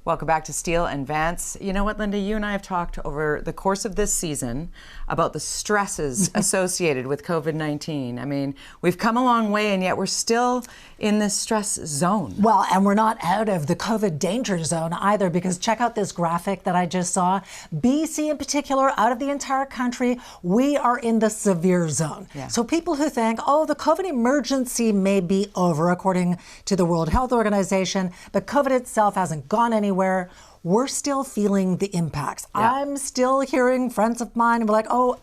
Welcome back to Steele and Vance. You know what, Linda? You and I have talked over the course of this season about the stresses associated with COVID-19. I mean, we've come a long way, and yet we're still in this stress zone. Well, and we're not out of the COVID danger zone either, because check out this graphic that I just saw. BC in particular, out of the entire country, we are in the severe zone. Yeah. So people who think, oh, the COVID emergency may be over, according to the World Health Organization, but COVID itself hasn't gone anywhere. We're still feeling the impacts. Yeah. I'm still hearing friends of mine who are like, oh,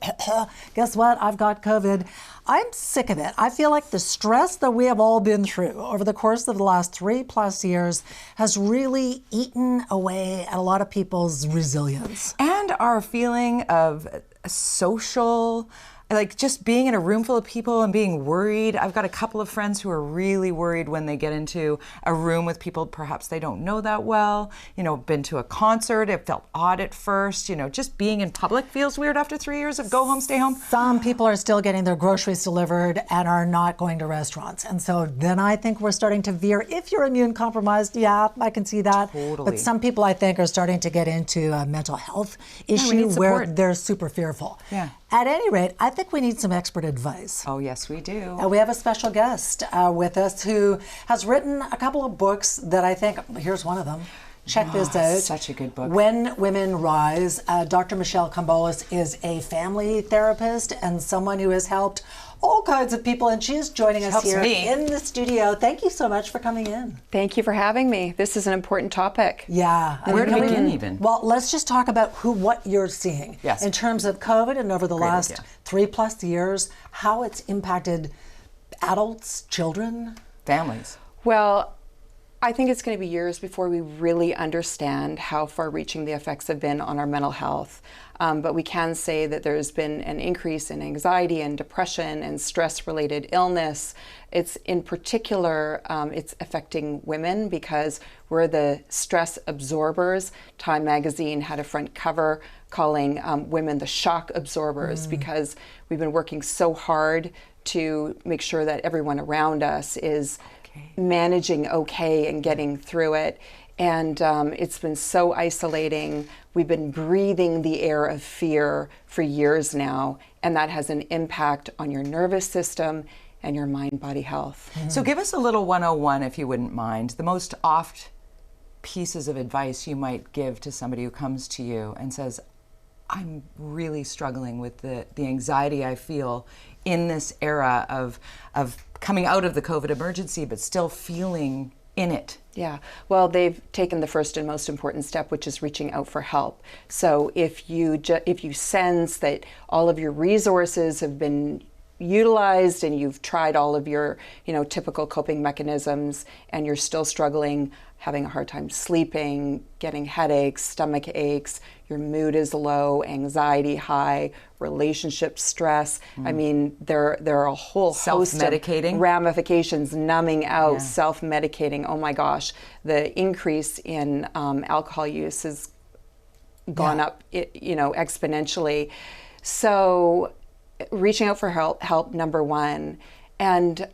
guess what? I've got COVID. I'm sick of it. I feel like the stress that we have all been through over the course of the last 3+ years has really eaten away at a lot of people's resilience. And our feeling of social, like just being in a room full of people and being worried. I've got a couple of friends who are really worried when they get into a room with people perhaps they don't know that well. You know, been to a concert, it felt odd at first. You know, just being in public feels weird after 3 years of go home, stay home. Some people are still getting their groceries delivered and are not going to restaurants. And so then I think we're starting to veer. If you're immune compromised, yeah, I can see that. Totally. But some people, I think, are starting to get into a mental health issue need where support. they're super fearful. Yeah. At any rate, I think we need some expert advice. Oh, yes, we do. We have a special guest with us who has written a couple of books that I think, here's one of them. Check this out. Such a good book. When Women Rise. Dr. Michele Kambolis is a family therapist and someone who has helped all kinds of people, and she's joining us here in the studio. Thank you so much for coming in. Thank you for having me. This is an important topic. Yeah. Where to begin even? Well, let's just talk about what you're seeing in terms of COVID and over the last 3+ years, how it's impacted adults, children, families. Well, I think it's going to be years before we really understand how far-reaching the effects have been on our mental health. But we can say that there's been an increase in anxiety and depression and stress-related illness. It's in particular, it's affecting women because we're the stress absorbers. Time magazine had a front cover calling women the shock absorbers because we've been working so hard to make sure that everyone around us is managing okay and getting through it. And it's been so isolating. We've been breathing the air of fear for years now, and that has an impact on your nervous system and your mind-body health. So give us a little 101, if you wouldn't mind, the most oft pieces of advice you might give to somebody who comes to you and says, I'm really struggling with the anxiety I feel in this era of coming out of the COVID emergency, but still feeling in it. Yeah, well, they've taken the first and most important step, which is reaching out for help. So if you sense that all of your resources have been utilized and you've tried all of your, typical coping mechanisms and you're still struggling, having a hard time sleeping, getting headaches, stomach aches, your mood is low, anxiety high, relationship stress. I mean, there are a whole host of ramifications, numbing out, self-medicating. Oh my gosh, the increase in alcohol use has gone up, exponentially. So reaching out for help, number one. And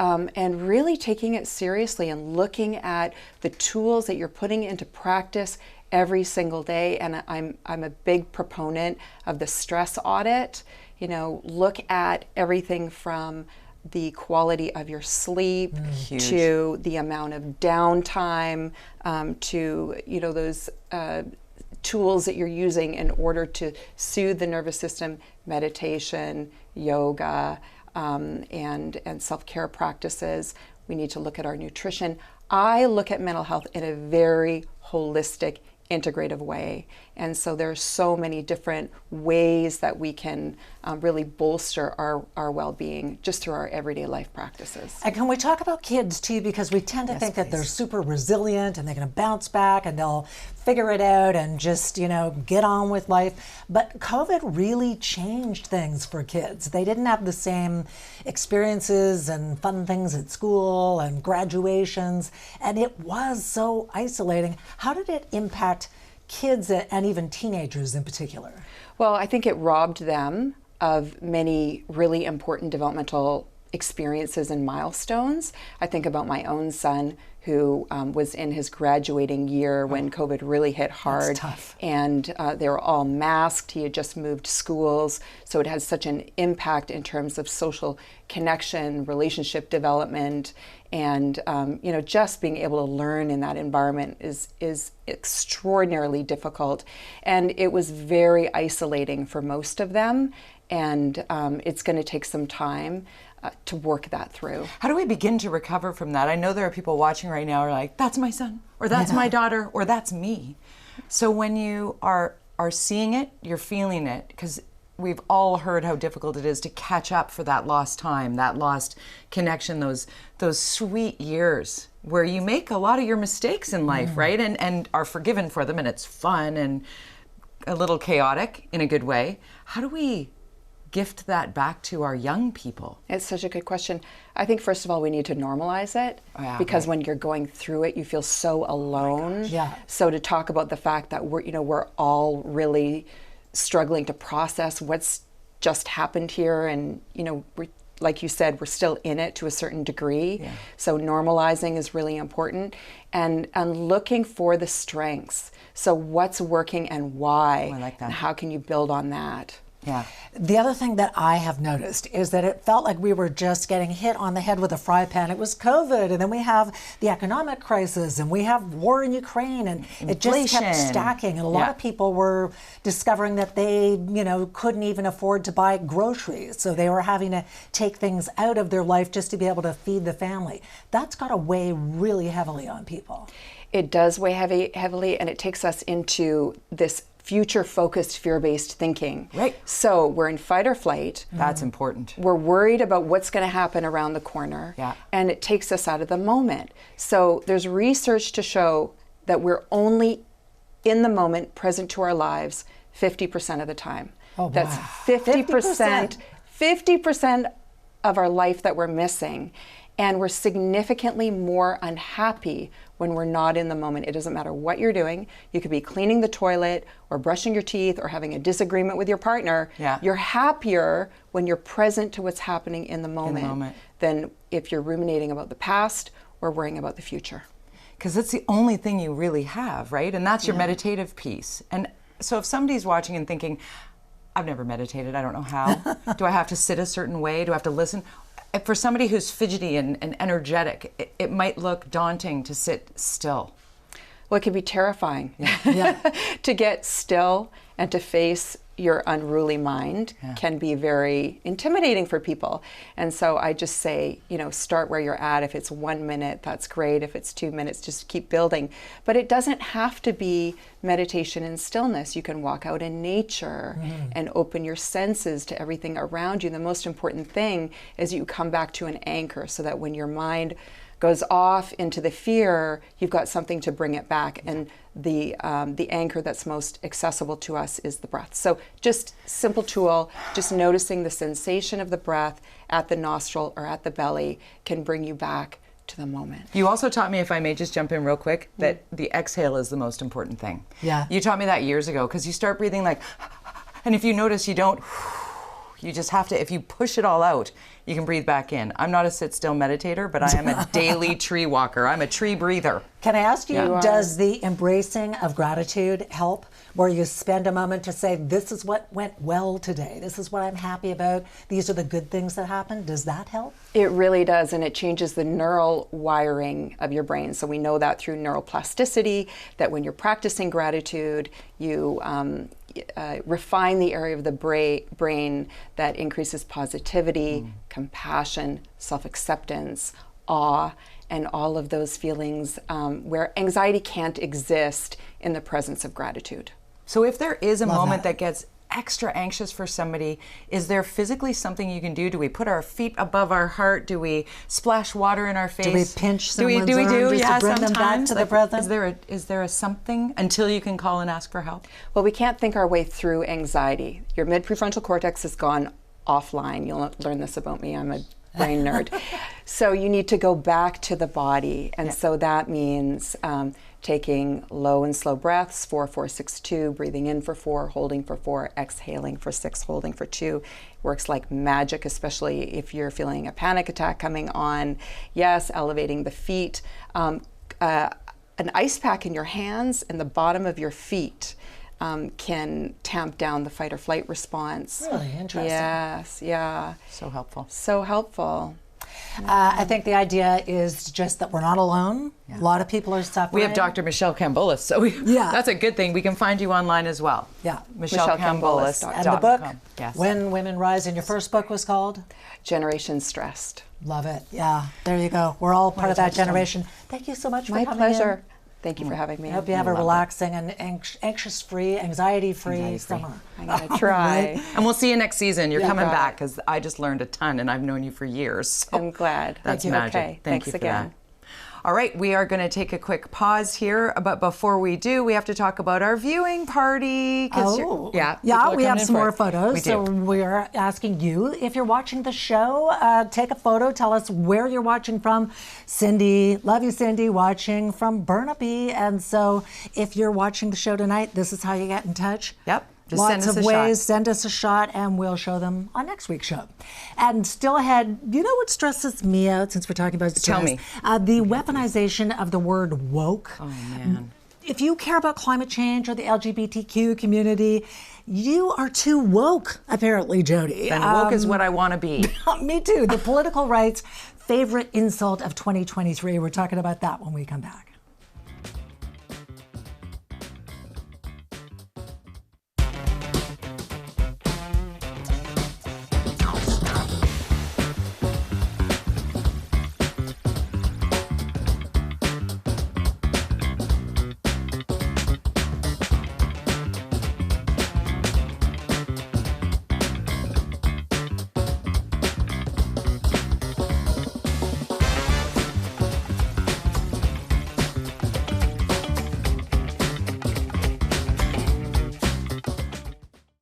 really taking it seriously and looking at the tools that you're putting into practice every single day. And I'm a big proponent of the stress audit. Look at everything from the quality of your sleep to the amount of downtime to those tools that you're using in order to soothe the nervous system, meditation, yoga, and self-care practices. We need to look at our nutrition. I look at mental health in a very holistic, integrative way. And so there are so many different ways that we can really bolster our well-being just through our everyday life practices. And can we talk about kids too? Because we tend to think that they're super resilient and they're going to bounce back and they'll figure it out and just, get on with life. But COVID really changed things for kids. They didn't have the same experiences and fun things at school and graduations, and it was so isolating. How did it impact kids and even teenagers in particular? Well, I think it robbed them of many really important developmental experiences and milestones. I think about my own son who was in his graduating year when COVID really hit hard. That's tough. And they were all masked. He had just moved schools. So it has such an impact in terms of social connection, relationship development, and just being able to learn in that environment is extraordinarily difficult. And it was very isolating for most of them. And it's going to take some time to work that through. How do we begin to recover from that? I know there are people watching right now who are like, that's my son, or that's my daughter, or that's me. So when you are seeing it, you're feeling it, because we've all heard how difficult it is to catch up for that lost time, that lost connection, those sweet years where you make a lot of your mistakes in life, right? And are forgiven for them, and it's fun and a little chaotic in a good way. How do we gift that back to our young people? It's such a good question. I think first of all we need to normalize it, because when you're going through it you feel so alone. So to talk about the fact that we're all really struggling to process what's just happened here, and we're, like you said, we're still in it to a certain degree. So normalizing is really important, and looking for the strengths. So what's working and why? I like that. And how can you build on that? Yeah. The other thing that I have noticed is that it felt like we were just getting hit on the head with a fry pan. It was COVID, and then we have the economic crisis, and we have war in Ukraine, and it just kept stacking. And a lot of people were discovering that they, couldn't even afford to buy groceries. So they were having to take things out of their life just to be able to feed the family. That's got to weigh really heavily on people. It does weigh heavily, and it takes us into this future-focused, fear-based thinking. Right. So we're in fight or flight. That's important. We're worried about what's going to happen around the corner. And it takes us out of the moment. So there's research to show that we're only in the moment, present to our lives, 50% of the time. That's 50%. 50% of our life that we're missing. And we're significantly more unhappy when we're not in the moment. It doesn't matter what you're doing. You could be cleaning the toilet or brushing your teeth or having a disagreement with your partner. You're happier when you're present to what's happening in the moment than if you're ruminating about the past or worrying about the future. Because that's the only thing you really have, right? And that's your meditative piece. And so if somebody's watching and thinking, I've never meditated, I don't know how. Do I have to sit a certain way? Do I have to listen? For somebody who's fidgety and energetic, it might look daunting to sit still. Well, it can be terrifying to get still and to face your unruly mind can be very intimidating for people. And so I just say, start where you're at. If it's 1 minute, that's great. If it's 2 minutes, just keep building. But it doesn't have to be meditation and stillness. You can walk out in nature and open your senses to everything around you. The most important thing is you come back to an anchor so that when your mind goes off into the fear, you've got something to bring it back. And the anchor that's most accessible to us is the breath. So just simple tool, just noticing the sensation of the breath at the nostril or at the belly can bring you back to the moment. You also taught me, if I may just jump in real quick, that the exhale is the most important thing. You taught me that years ago, because you start breathing like, and if you notice you don't, you just have to, if you push it all out, you can breathe back in. I'm not a sit-still meditator, but I am a daily tree walker. I'm a tree breather. Can I ask you, does the embracing of gratitude help? Where you spend a moment to say, this is what went well today. This is what I'm happy about. These are the good things that happened. Does that help? It really does, and it changes the neural wiring of your brain. So we know that through neuroplasticity, that when you're practicing gratitude, you refine the area of the brain that increases positivity, compassion, self-acceptance, awe, and all of those feelings where anxiety can't exist in the presence of gratitude. So if there is a moment that gets extra anxious for somebody, is there physically something you can do? Do we put our feet above our heart? Do we splash water in our face? Do we pinch someone's arm just to bring them back to the present? Is there a something until you can call and ask for help? Well, we can't think our way through anxiety. Your mid-prefrontal cortex has gone offline. You'll learn this about me. I'm a brain nerd. So you need to go back to the body. And so that means taking low and slow breaths, 4, 4, 6, 2, breathing in for 4, holding for 4, exhaling for 6, holding for 2. Works like magic, especially if you're feeling a panic attack coming on. Yes, elevating the feet. An ice pack in your hands and the bottom of your feet can tamp down the fight or flight response. Really interesting. Yes, yeah. So helpful. So helpful. I think the idea is just that we're not alone. A lot of people are suffering. We have Dr. Michele Kambolis, so that's a good thing. We can find you online as well. Yeah. MicheleKambolis.com. And the book, Yes. When Women Rise, and your first book was called? Generation Stressed. Love it. Yeah, there you go. We're all part of that generation. Thank you so much for My coming pleasure. in. Thank you for having me. I hope you have a relaxing and anxious-free, anxiety-free summer. I'm going to try. And we'll see you next season. You're coming back because I just learned a ton and I've known you for years. So I'm glad. That's Thank you. magic. Okay. Thank Thanks you for again. that. All right, we are going to take a quick pause here, but before we do, we have to talk about our viewing party. Oh, yeah, we have some more photos. We do. So we're asking you, if you're watching the show, take a photo. Tell us where you're watching from. Cindy, love you, Cindy, watching from Burnaby. And so if you're watching the show tonight, this is how you get in touch. Yep. Just Lots send us of a ways. shot. Send us a shot, and we'll show them on next week's show. And still ahead, you know what stresses me out, since we're talking about stress? Tell me. The weaponization of the word woke. Oh, man. If you care about climate change or the LGBTQ community, you are too woke, apparently, Jody. And woke is what I want to be. Me too. The political right's favorite insult of 2023. We're talking about that when we come back.